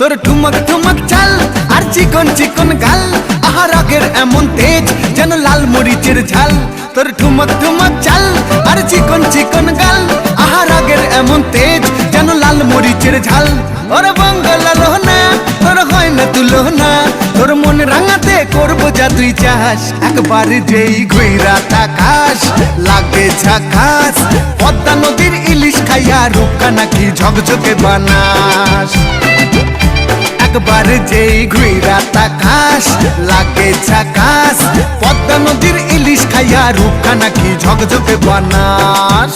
তোর ঠুমক ঠুমক চাল আর চিকন চিকন গাল, আহা রাগের এমন তেজ যেন লাল মরিচের ঝাল। তোর ঠুমক ঠুমক চাল আর চিকন চিকন গাল, আহা রাগের এমন তেজ যেন লাল মরিচের ঝাল। ওরে বাঙ্গালা লোহনা তোর হয় না তুলনা, তোর মন রাঙাতে করবো যা তুই চাস। একবার যেই ঘুইরা তাকাস লাগে ঝাকাস, পদ্মা নদীর ইলিশ খাইয়া রূপকা নাকি ঝকঝকে বানাস। একবার যেই ঘুইরা তাকাস লাগে ঝাকাস, পদ্মা নদীর ইলিশ খাইয়া রূপকা নাকি ঝকঝকে বানাস।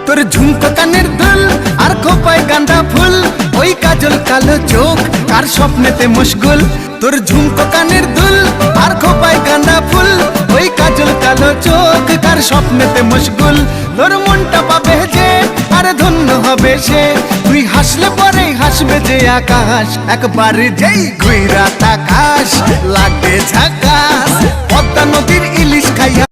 তোর ঝুমকো কানের দুল আর খোপায় গাঁদা ফুল, ওই কাজল কালো চোখ কার স্বপ্নেতে মশগুল। তোর ঝুমকো কানের দুল আর খোপায় গাঁদা ফুল, ওই কাজল কালো চোখ কার স্বপ্নেতে মশগুল। তোর মনটা পাবে যে আর ধন্য হবে সে, তুই হাসলে পরেই হাসবে যে আকাশ। একবার যেই ঘুইরা তাকাস লাগে ঝাকাস, পদ্মা নদীর ইলিশ খাইয়া